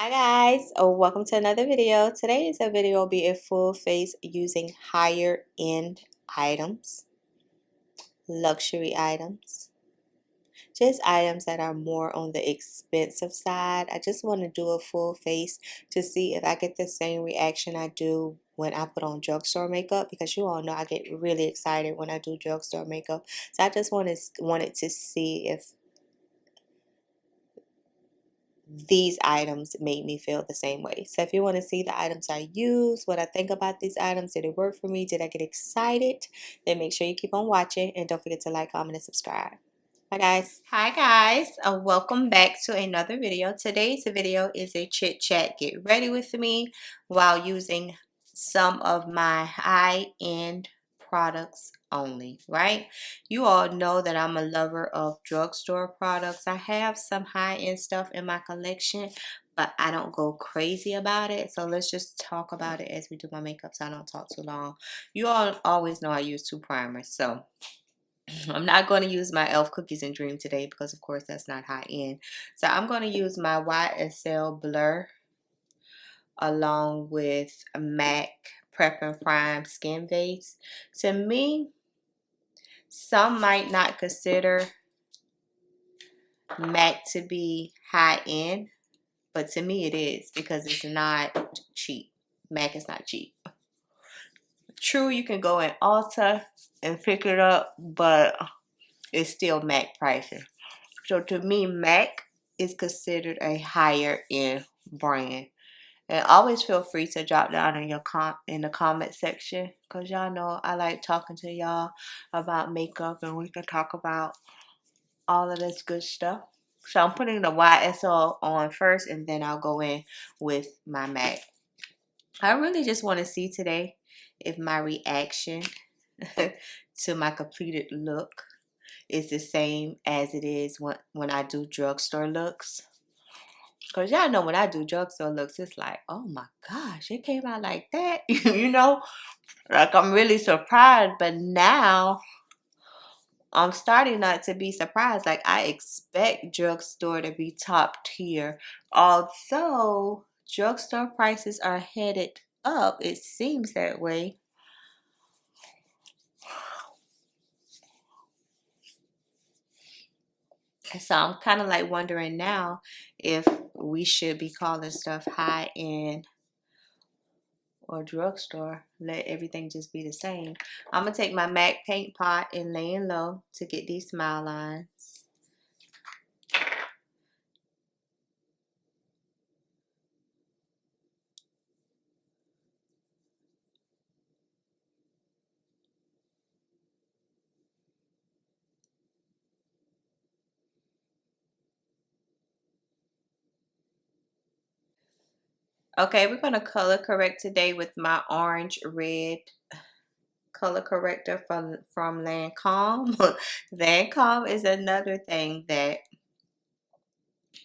Hi guys, welcome to another video. Today's video will be a full face using higher end items, luxury items, just items that are more on the expensive side. I just want to do a full face to see if I get the same reaction I do when I put on drugstore makeup, because you all know I get really excited when I do drugstore makeup. So I just wanted to see if these items made me feel the same way. So if you want to see the items I use, what I think about these items, did it work for me, did I get excited, then make sure you keep on watching and don't forget to like, comment, and subscribe. Hi guys, welcome back to another video. Today's video is a chit chat get ready with me while using some of my high-end products only, right? You all know that I'm a lover of drugstore products. I have some high-end stuff in my collection, but I don't go crazy about it. So let's just talk about it as we do my makeup so I don't talk too long. You all always know I use 2 primers, so I'm not going to use my e.l.f. Cookies and Dream today because, of course, that's not high-end. So I'm going to use my YSL Blur along with a MAC Prep and Prime Skin Base. To me, some might not consider MAC to be high-end, but to me it is because it's not cheap. MAC is not cheap. True, you can go in Ulta and pick it up, but it's still MAC pricing. So to me, MAC is considered a higher end brand. And always feel free to drop down in the comment section, because y'all know I like talking to y'all about makeup and we can talk about all of this good stuff. So I'm putting the YSL on first and then I'll go in with my MAC. I really just want to see today if my reaction to my completed look is the same as it is when I do drugstore looks. Because y'all know when I do drugstore looks, it's like, oh my gosh, it came out like that. You know, like I'm really surprised. But now I'm starting not to be surprised. Like I expect drugstore to be top tier. Although drugstore prices are headed up, it seems that way. So I'm kind of like wondering now if we should be calling stuff high end or drugstore. Let everything just be the same. I'm going to take my MAC paint pot and laying low to get these smile lines. Okay, we're going to color correct today with my orange red color corrector from Lancome. Lancome is another thing that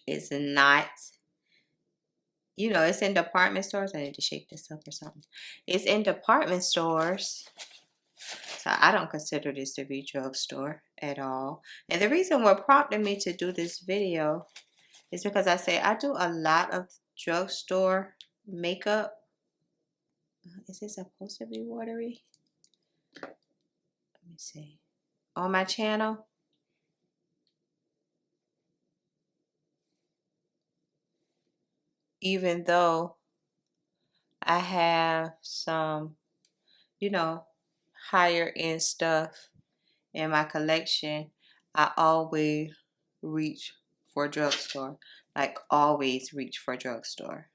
is not, you know, it's in department stores. I need to shake this up or something. It's in department stores. So I don't consider this to be drugstore at all. And the reason what prompted me to do this video is because I say I do a lot of drugstore makeup. Is this supposed to be watery? Let me see. On my channel. Even though I have some, you know, higher end stuff in my collection, I always reach for drugstore. Like always reach for drugstore.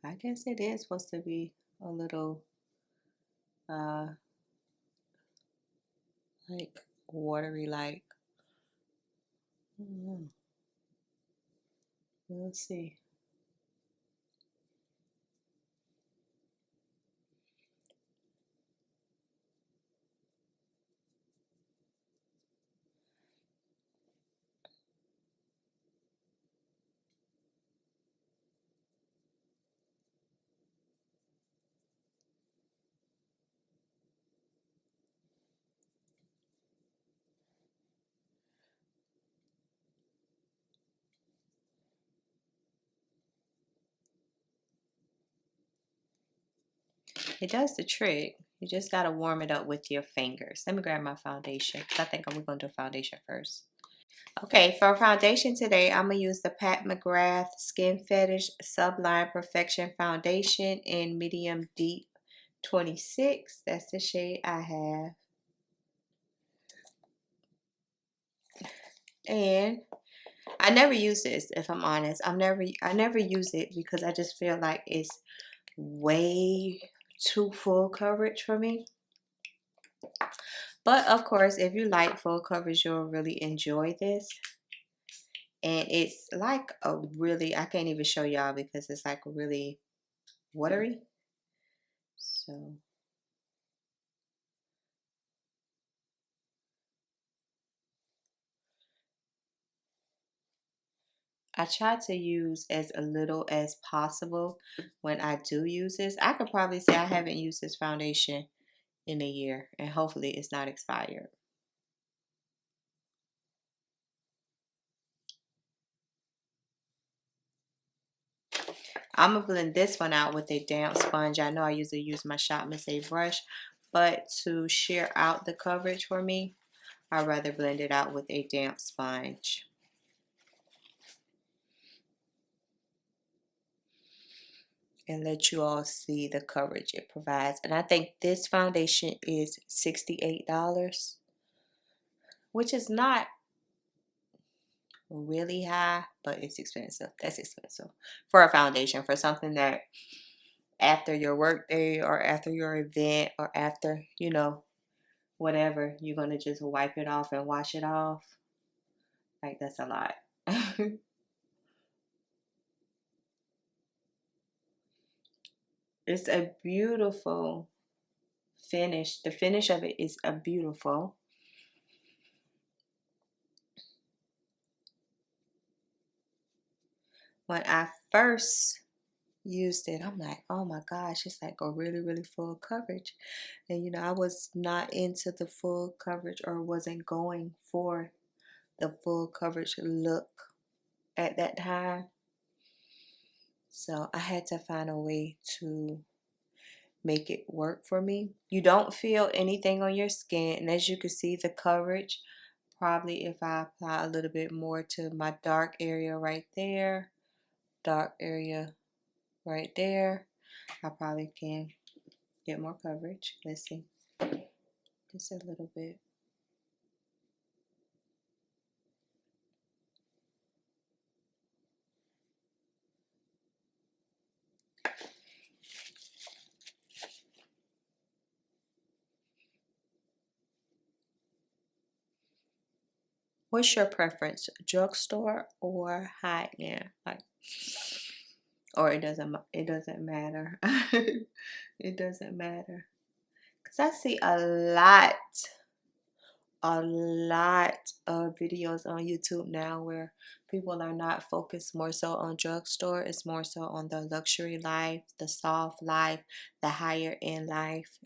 I guess it is supposed to be a little like watery, like we'll see. It does the trick. You just gotta warm it up with your fingers. Let me grab my foundation because I think we're gonna do foundation first. Okay, for foundation today, I'm gonna use the Pat McGrath Skin Fetish Sublime Perfection Foundation in medium deep 26. That's the shade I have. And I never use this, if I'm honest. I never use it because I just feel like it's way too full coverage for me. But of course, if you like full coverage, you'll really enjoy this. And it's like a really, I can't even show y'all because it's like really watery. So I try to use as little as possible when I do use this. I could probably say I haven't used this foundation in a year, and hopefully it's not expired. I'm gonna blend this one out with a damp sponge. I know I usually use my Shop Miss A brush, but to sheer out the coverage for me, I'd rather blend it out with a damp sponge. And let you all see the coverage it provides. And I think this foundation is $68, which is not really high, but it's expensive. That's expensive for a foundation, for something that after your work day or after your event or after, you know, whatever, you're going to just wipe it off and wash it off. Like, that's a lot. It's a beautiful finish. The finish of it is a beautiful. When I first used it, I'm like, oh my gosh, it's like a really, really full coverage. And you know, I was not into the full coverage or wasn't going for the full coverage look at that time. So I had to find a way to make it work for me. You don't feel anything on your skin, and as you can see, the coverage, probably if I apply a little bit more to my dark area right there, dark area right there, I probably can get more coverage. Let's see, just a little bit. What's your preference, drugstore or high end? Like, or it doesn't matter. It doesn't matter. Cause I see a lot of videos on YouTube now where people are not focused more so on drugstore. It's more so on the luxury life, the soft life, the higher end life.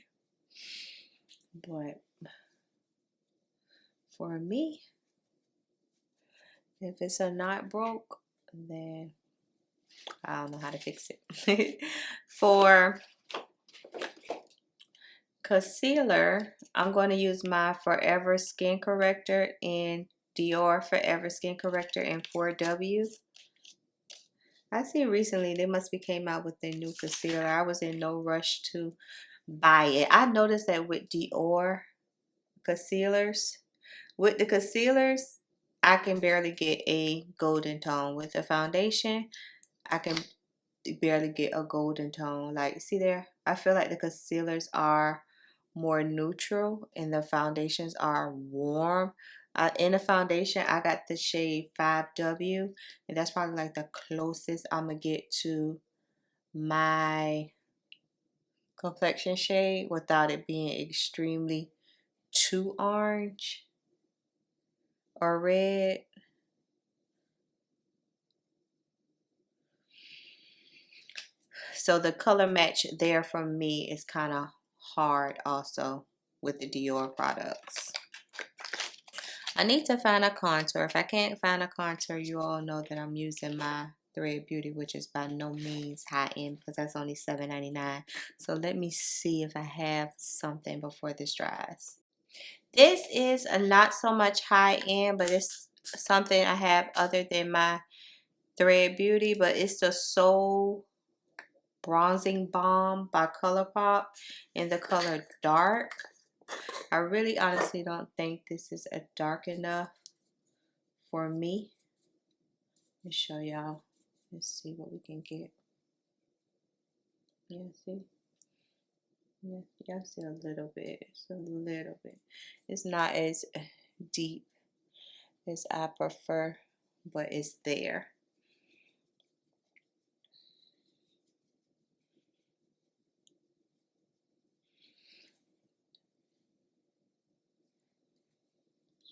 But for me, if it's a not broke, then I don't know how to fix it. For concealer, I'm going to use my Forever Skin Corrector in Dior Forever Skin Corrector in 4W. I see recently they must be came out with a new concealer. I was in no rush to buy it. I noticed that with Dior concealers, with the concealers, I can barely get a golden tone. With the foundation, I can barely get a golden tone. Like, see there? I feel like the concealers are more neutral and the foundations are warm. In the foundation, I got the shade 5W, and that's probably like the closest I'm gonna get to my complexion shade without it being extremely too orange or red. So the color match there for me is kind of hard also with the Dior products. I need to find a contour. If I can't find a contour, you all know that I'm using my Thread Beauty, which is by no means high-end because that's only $7.99. So let me see if I have something before this dries. This is a not so much high-end, but it's something I have other than my Thread Beauty, but it's the Soul Bronzing Balm by ColourPop in the color Dark. I really honestly don't think this is a dark enough for me. Let me show y'all. Let's see what we can get. Yeah, see? Yeah, y'all see a little bit. It's a little bit. It's not as deep as I prefer, but it's there.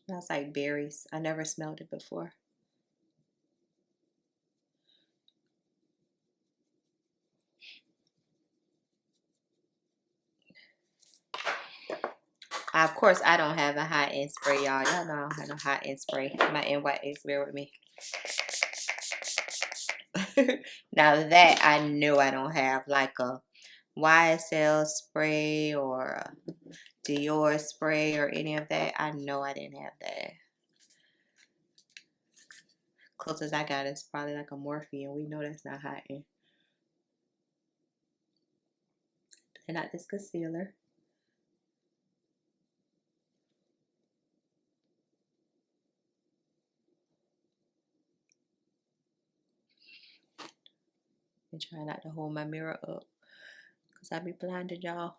Smells like berries. I never smelled it before. Of course, I don't have a high-end spray, y'all. Y'all know I don't have no high-end spray. My NYX, bear with me. Now that I know I don't have like a YSL spray or a Dior spray or any of that. I know I didn't have that. Closest I got is probably like a Morphe, and we know that's not high-end. And not this concealer. And try not to hold my mirror up because I be blinded, y'all.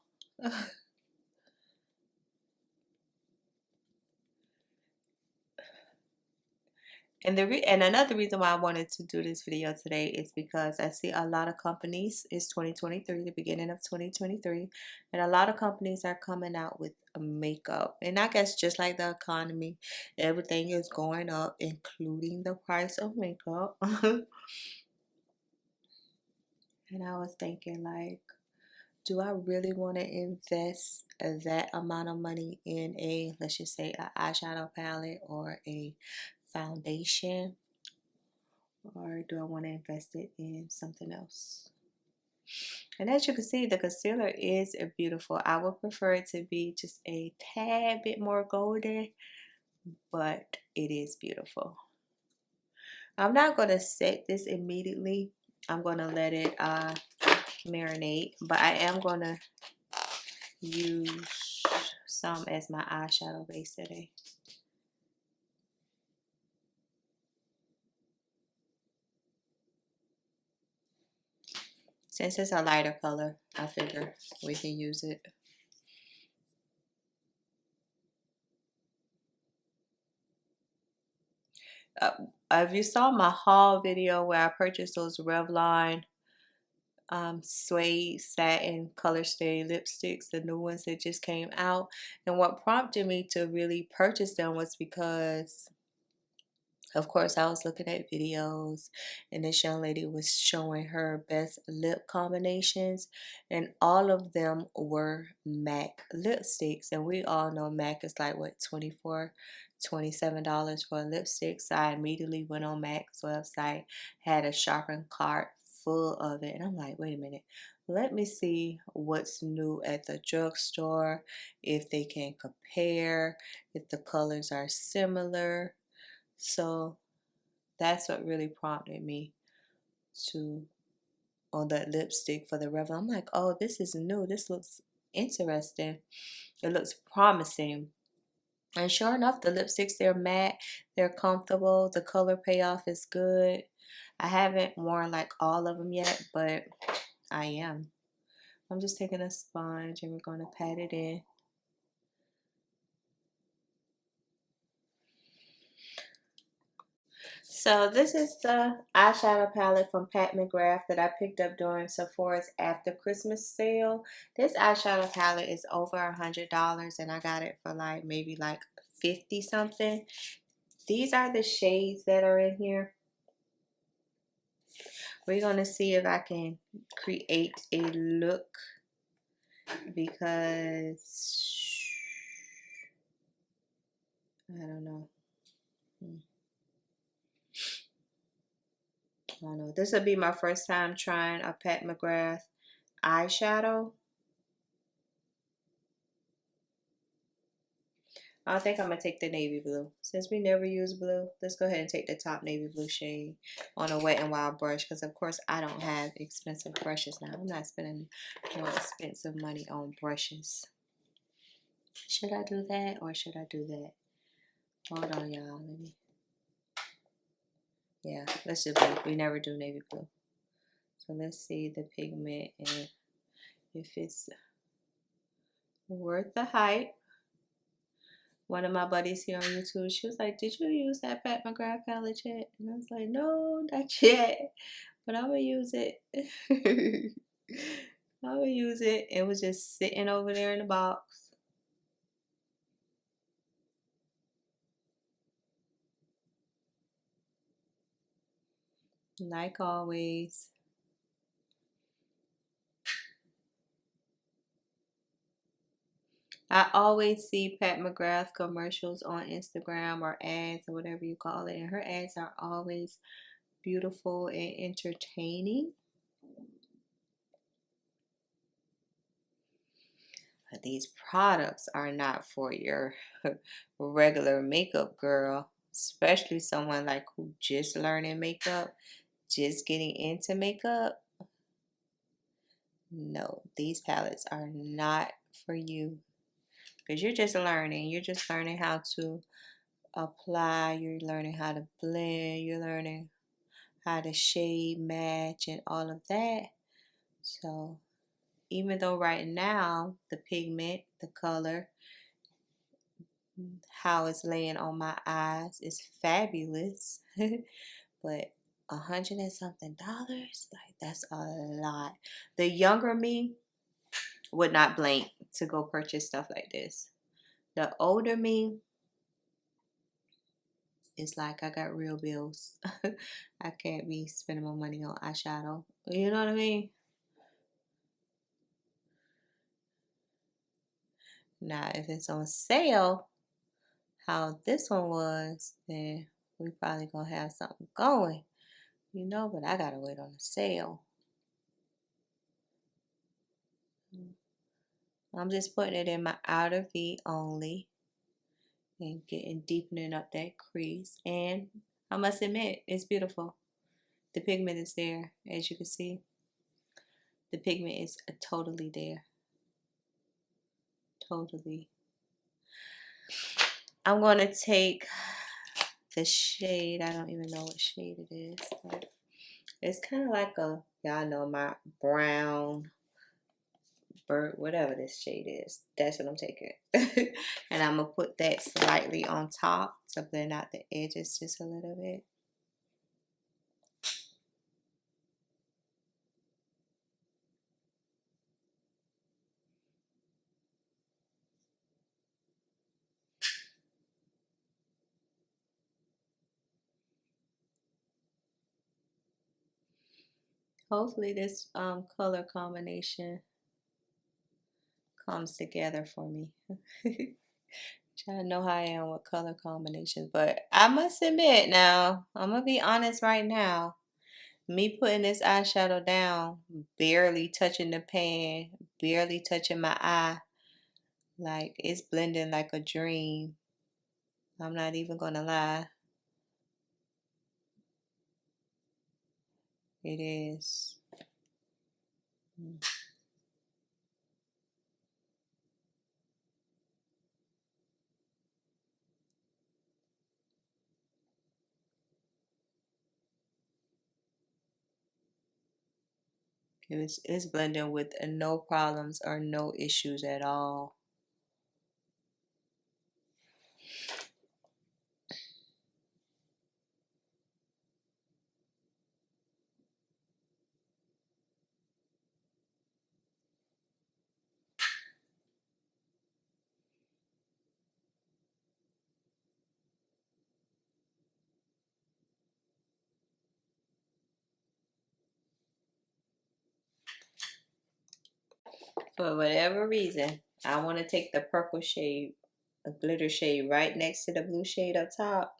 And another reason why I wanted to do this video today is because I see a lot of companies, it's 2023, the beginning of 2023, and a lot of companies are coming out with makeup. And I guess just like the economy, everything is going up, including the price of makeup. And I was thinking, like, do I really want to invest that amount of money in a, let's just say, an eyeshadow palette or a foundation? Or do I want to invest it in something else? And as you can see, the concealer is beautiful. I would prefer it to be just a tad bit more golden, but it is beautiful. I'm not going to set this immediately. I'm going to let it marinate, but I am going to use some as my eyeshadow base today. Since it's a lighter color, I figure we can use it. If you saw my haul video where I purchased those Revlon suede satin color stay lipsticks, the new ones that just came out, and what prompted me to really purchase them was because, of course, I was looking at videos and this young lady was showing her best lip combinations, and all of them were MAC lipsticks. And we all know MAC is like, what, $24, $27 for a lipstick. So I immediately went on MAC's website, had a shopping cart full of it. And I'm like, wait a minute. Let me see what's new at the drugstore, if they can compare, if the colors are similar. So that's what really prompted me to on that lipstick for the Revlon. I'm like, oh, this is new. This looks interesting. It looks promising. And sure enough, the lipsticks, they're matte. They're comfortable. The color payoff is good. I haven't worn like all of them yet, but I am. I'm just taking a sponge and we're going to pat it in. So this is the eyeshadow palette from Pat McGrath that I picked up during Sephora's after Christmas sale. This eyeshadow palette is over $100 and I got it for like maybe like 50 something. These are the shades that are in here. We're going to see if I can create a look because I don't know. I don't know. This will be my first time trying a Pat McGrath eyeshadow. I think I'm going to take the navy blue. Since we never use blue, let's go ahead and take the top navy blue shade on a Wet n Wild brush. Because, of course, I don't have expensive brushes now. I'm not spending no expensive money on brushes. Should I do that or should I do that? Hold on, y'all. Let me. Yeah, let's do blue. We never do navy blue. So let's see the pigment and if it's worth the hype. One of my buddies here on YouTube, she was like, did you use that Pat McGrath palette yet? And I was like, no, not yet. But I'm going to use it. I'm going to use it. It was just sitting over there in the box. Like always. I always see Pat McGrath commercials on Instagram or ads or whatever you call it. And her ads are always beautiful and entertaining. But these products are not for your regular makeup girl. Especially someone like who just learning makeup, just getting into makeup. No, these palettes are not for you. Because you're just learning. You're just learning how to apply. You're learning how to blend. You're learning how to shade match and all of that. So even though right now the pigment, the color, how it's laying on my eyes is fabulous. But $100 and something, like that's a lot. The younger me would not blink to go purchase stuff like this. The older me, it's like I got real bills. I can't be spending my money on eyeshadow. You know what I mean? Now, if it's on sale, how this one was, then we probably gonna have something going. You know, but I gotta wait on the sale. I'm just putting it in my outer V only and deepening up that crease. And I must admit, it's beautiful. The pigment is there, as you can see. The pigment is totally there. Totally. I'm going to take the shade. I don't even know what shade it is, but it's kind of like a, y'all know my brown, whatever this shade is. That's what I'm taking. And I'm going to put that slightly on top to blend out the edges just a little bit. Hopefully this color combination comes together for me. I know how I am with color combinations, but I must admit now, I'm gonna be honest right now. Me putting this eyeshadow down, barely touching the pan, barely touching my eye, like it's blending like a dream. I'm not even gonna lie. It is. It's blending with no problems or no issues at all. For whatever reason, I want to take the purple shade, a glitter shade right next to the blue shade up top.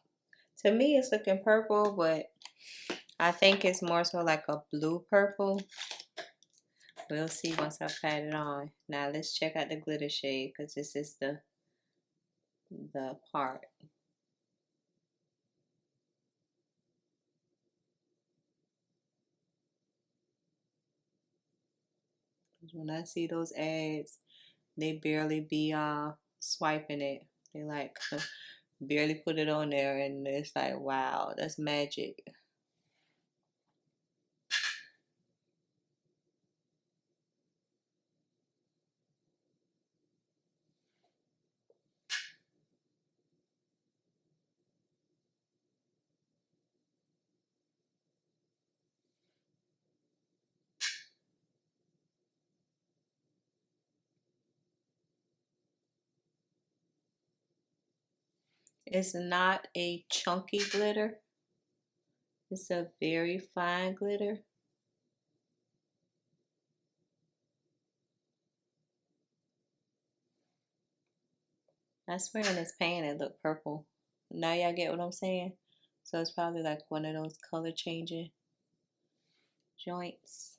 To me, it's looking purple, but I think it's more so like a blue purple. We'll see once I pat it on. Now let's check out the glitter shade because this is the part. When I see those ads, they barely be swiping it. They like barely put it on there, and it's like, wow, that's magic. It's not a chunky glitter. It's a very fine glitter. I swear in this pan it looked purple. Now y'all get what I'm saying? So it's probably like one of those color changing joints.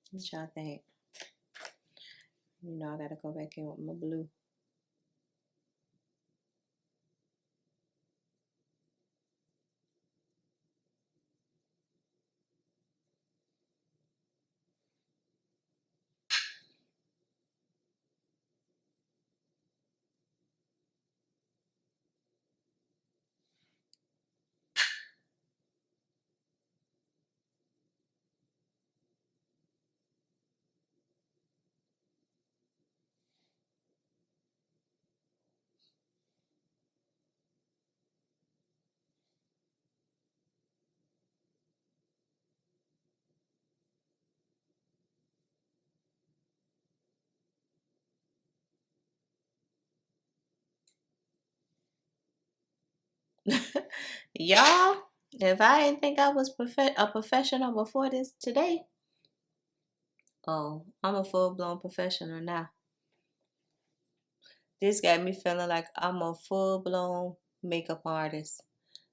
What y'all think? You know I gotta go back in with my blue. Y'all, if I didn't think I was a professional before this today, oh, I'm a full-blown professional now. This got me feeling like I'm a full-blown makeup artist.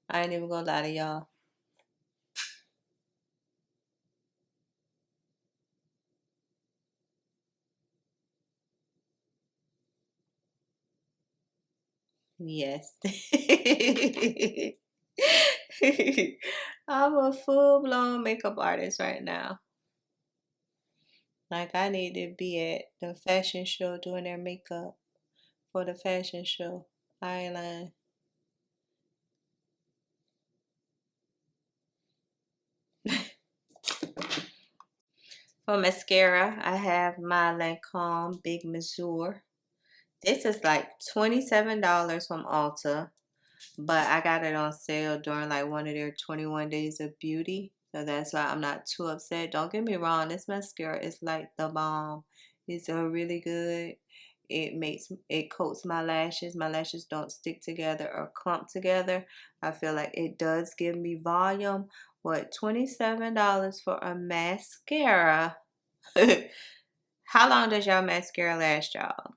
I ain't even gonna lie to y'all. Yes. I'm a full-blown makeup artist right now. Like I need to be at the fashion show doing their makeup for the fashion show. I ain't lying. For mascara, I have my Lancome Big Mesure. This is like $27 from Ulta, but I got it on sale during like one of their 21 days of beauty. So that's why I'm not too upset. Don't get me wrong, this mascara is like the bomb. It's really good. It coats my lashes. My lashes don't stick together or clump together. I feel like it does give me volume. What, $27 for a mascara? How long does y'all mascara last, y'all?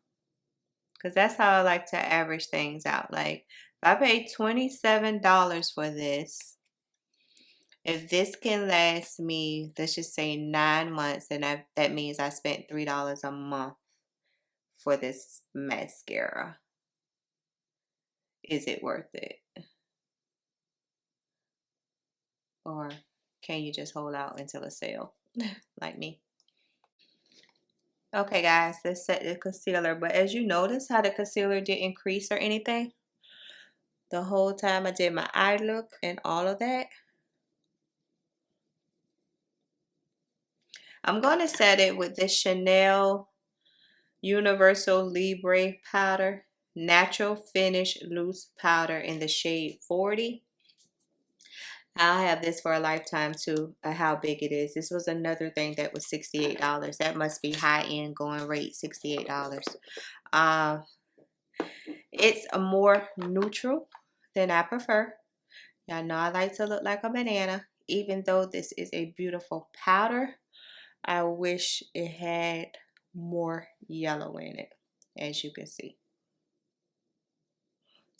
Because that's how I like to average things out. Like, if I paid $27 for this, if this can last me, let's just say 9 months, then that means I spent $3 a month for this mascara. Is it worth it? Or can you just hold out until a sale like me? Okay, guys, let's set the concealer. But as you notice how the concealer didn't crease or anything the whole time I did my eye look and all of that. I'm going to set it with this Chanel Universal Libre powder, natural finish loose powder in the shade 40. I'll have this for a lifetime too, how big it is. This was another thing that was $68. That must be high-end going rate, $68. It's a more neutral than I prefer. Y'all know I like to look like a banana. Even though this is a beautiful powder, I wish it had more yellow in it, as you can see.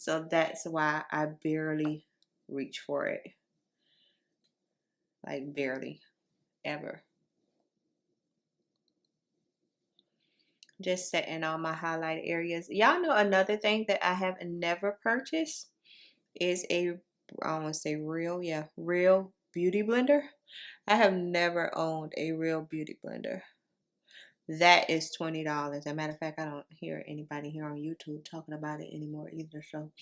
So that's why I barely reach for it. Like barely, ever. Just setting all my highlight areas. Y'all know another thing that I have never purchased is a, I want to say real, yeah, real beauty blender. I have never owned a real beauty blender. That is $20. As a matter of fact, I don't hear anybody here on YouTube talking about it anymore either. So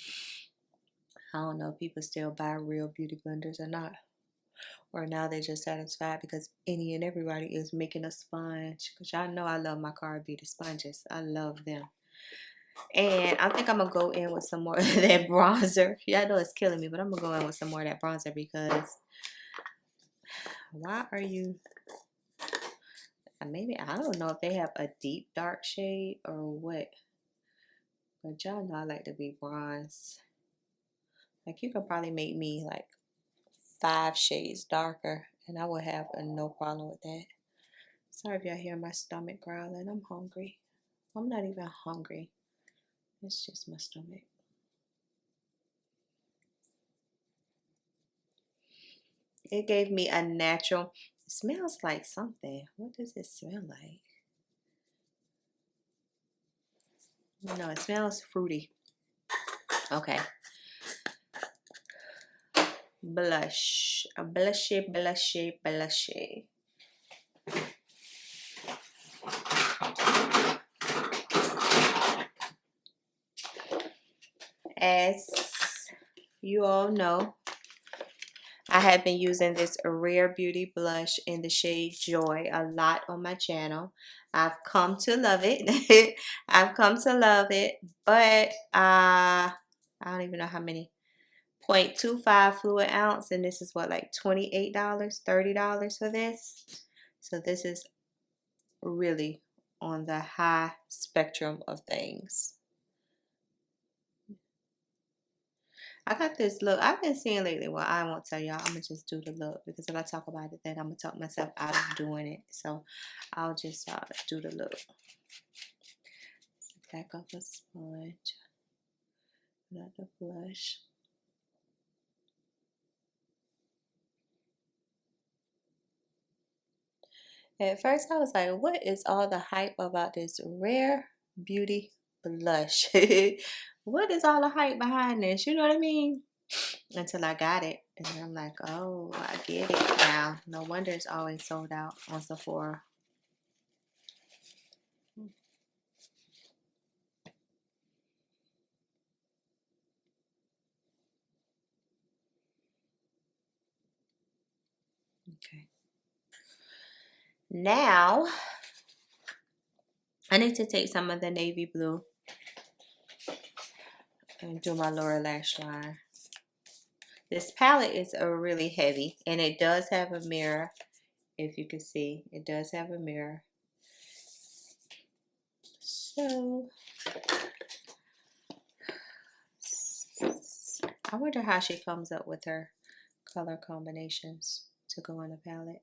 I don't know if people still buy real beauty blenders or not. Or now they're just satisfied because any and everybody is making a sponge. Because y'all know I love my Cara Beauty sponges. I love them. And I think I'm going to go in with some more of that bronzer. Yeah, I know it's killing me, but I'm going to go in with some more of that bronzer because why are you... Maybe, I don't know if they have a deep dark shade or what. But y'all know I like to be bronze. Like you could probably make me like 5 shades darker and I would have no problem with that. Sorry if y'all hear my stomach growling. I'm hungry. I'm not even hungry. It's just my stomach. It gave me a natural... It smells like something. What does it smell like? No, it smells fruity. Okay. Blush. A blushy, blushy, blushy. As you all know, I have been using this Rare Beauty blush in the shade Joy a lot on my channel. I've come to love it. I've come to love it, but I don't even know how many. 0.25 fluid ounce, and this is what, like $28, $30 for this. So this is really on the high spectrum of things. I got this look I've been seeing lately. Well, I won't tell y'all. I'm going to just do the look because if I talk about it, then I'm going to talk myself out of doing it. So I'll just do the look. Back up a sponge. Another blush. At first, I was like, what is all the hype about this Rare Beauty blush? What is all the hype behind this? You know what I mean? Until I got it. And then I'm like, oh, I get it now. No wonder it's always sold out on Sephora. Okay. Now, I need to take some of the navy blue and do my lower lash line. This palette is really heavy, and it does have a mirror. If you can see, it does have a mirror. So, I wonder how she comes up with her color combinations to go in the palette.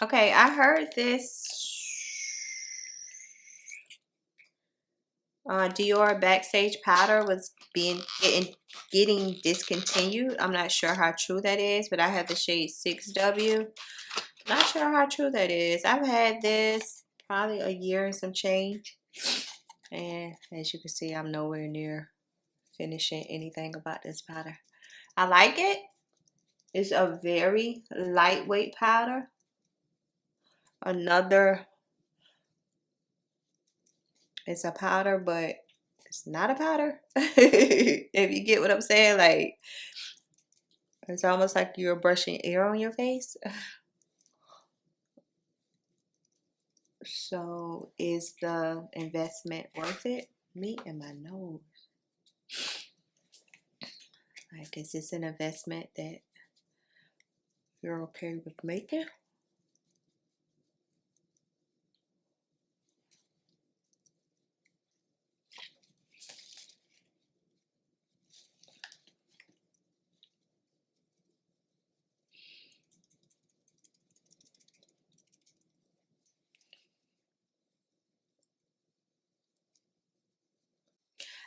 Okay, I heard this Dior backstage powder was getting discontinued. I'm not sure how true that is, but I have the shade 6W. Not sure how true that is. I've had this probably a year and some change, and as you can see, I'm nowhere near finishing anything about this powder. I like it. It's a very lightweight powder. Another It's a powder, but it's not a powder. If you get what I'm saying, like it's almost like you're brushing air on your face. So is the investment worth it? Me and my nose. Like, is this an investment that you're okay with making?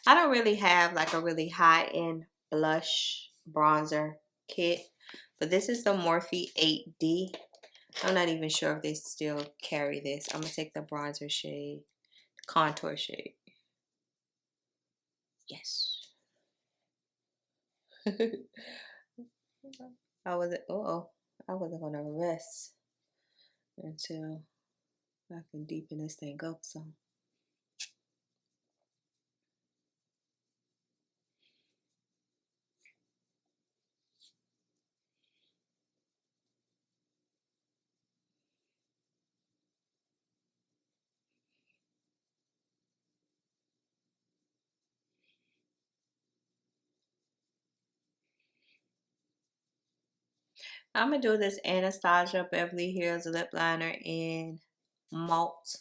I don't really have like a really high-end blush bronzer kit, but this is the Morphe 8D. I'm not even sure if they still carry this. I'm gonna take the bronzer shade, contour shade. Yes. I wasn't, I wasn't gonna rest until I can deepen this thing up some. I'm gonna do this Anastasia Beverly Hills lip liner in Malt.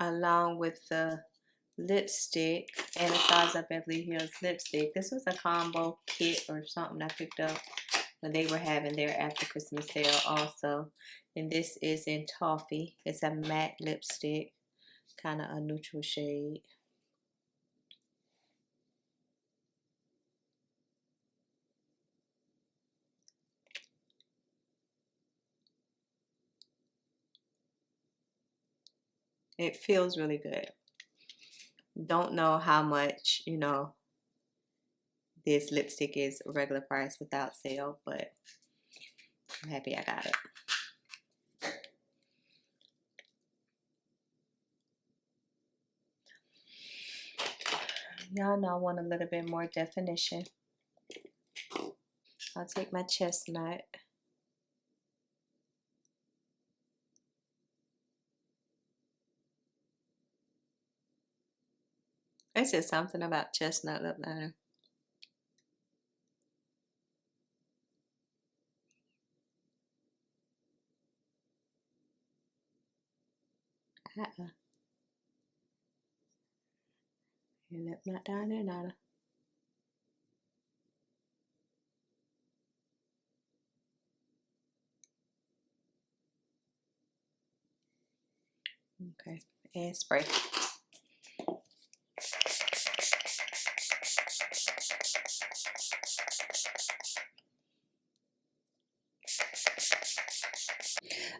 Along with the lipstick, Anastasia Beverly Hills lipstick. This was a combo kit or something I picked up when they were having their after Christmas sale also. And this is in Toffee. It's a matte lipstick, kind of a neutral shade. It feels really good. Don't know how much, you know, this lipstick is regular price without sale, but I'm happy I got it. Y'all know I want a little bit more definition. I'll take my chestnut. It said something about chestnut lip liner. Your lip not down there, Nana. Okay, and spray.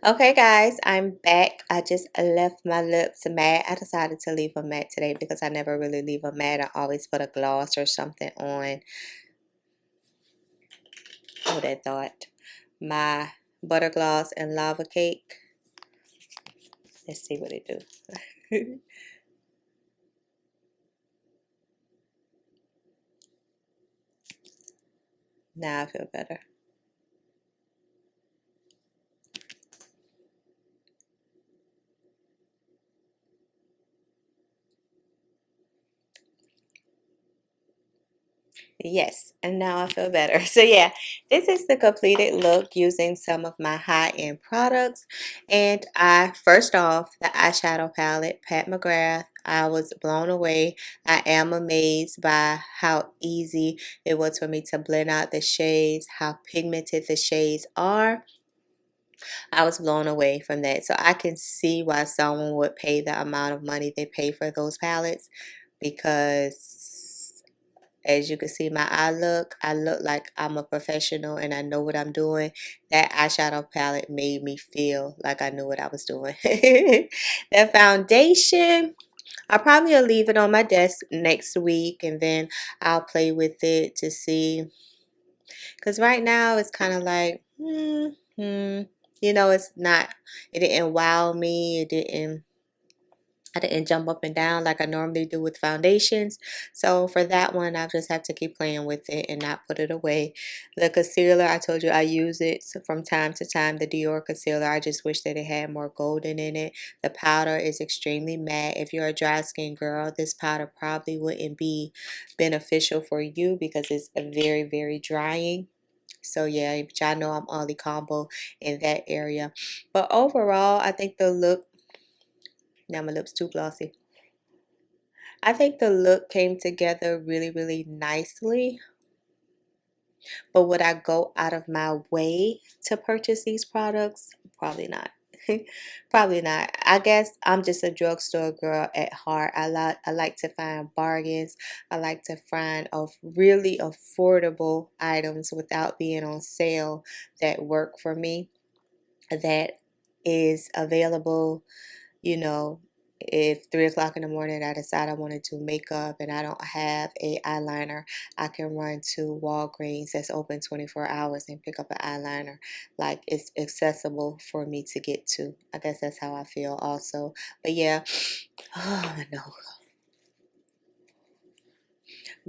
Okay, guys, I'm back. I just left my lips matte. I decided to leave them matte today because I never really leave them matte. I always put a gloss or something on. Oh, that thought. My butter gloss and lava cake. Let's see what it do. Now I feel better. Yes, and now I feel better. So yeah, this is the completed look using some of my high-end products. And first off, the eyeshadow palette, Pat McGrath. I was blown away. I am amazed by how easy it was for me to blend out the shades, how pigmented the shades are. I was blown away from that. So I can see why someone would pay the amount of money they pay for those palettes, because as you can see my I look like I'm a professional and I know what I'm doing. That eyeshadow palette made me feel like I knew what I was doing. The foundation, I probably will leave it on my desk next week and then I'll play with it to see. Because right now it's kind of like, you know, it's not, it didn't wow me. I didn't jump up and down like I normally do with foundations. So for that one, I just have to keep playing with it and not put it away. The concealer, I told you I use it from time to time. The Dior concealer, I just wish that it had more golden in it. The powder is extremely matte. If you're a dry skin girl, this powder probably wouldn't be beneficial for you because it's very, very drying. So yeah, but y'all know I'm only combo in that area. But overall, I think the look, now my lips too glossy. I think the look came together really, really nicely. But would I go out of my way to purchase these products? Probably not. Probably not. I guess I'm just a drugstore girl at heart. I like to find bargains. I like to find really affordable items without being on sale that work for me, that is available. You know, if 3 o'clock in the morning I decide I want to do makeup and I don't have a eyeliner, I can run to Walgreens that's open 24 hours and pick up an eyeliner. Like, it's accessible for me to get to. I guess that's how I feel also. But yeah, oh no.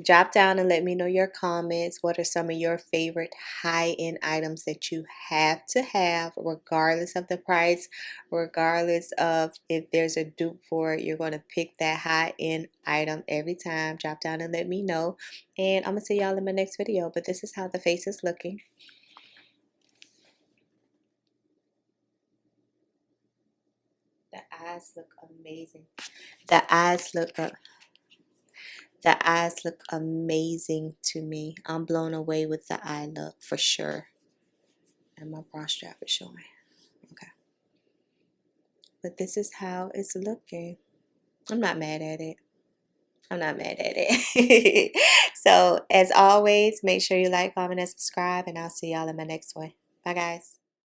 Drop down and let me know your comments. What are some of your favorite high-end items that you have to have, regardless of the price, regardless of if there's a dupe for it? You're going to pick that high-end item every time. Drop down and let me know. And I'm going to see y'all in my next video. But this is how the face is looking. The eyes look amazing. The eyes look The eyes look amazing to me. I'm blown away with the eye look for sure. And my bra strap is showing. Okay. But this is how it's looking. I'm not mad at it. I'm not mad at it. So, as always, make sure you like, comment, and subscribe. And I'll see y'all in my next one. Bye, guys.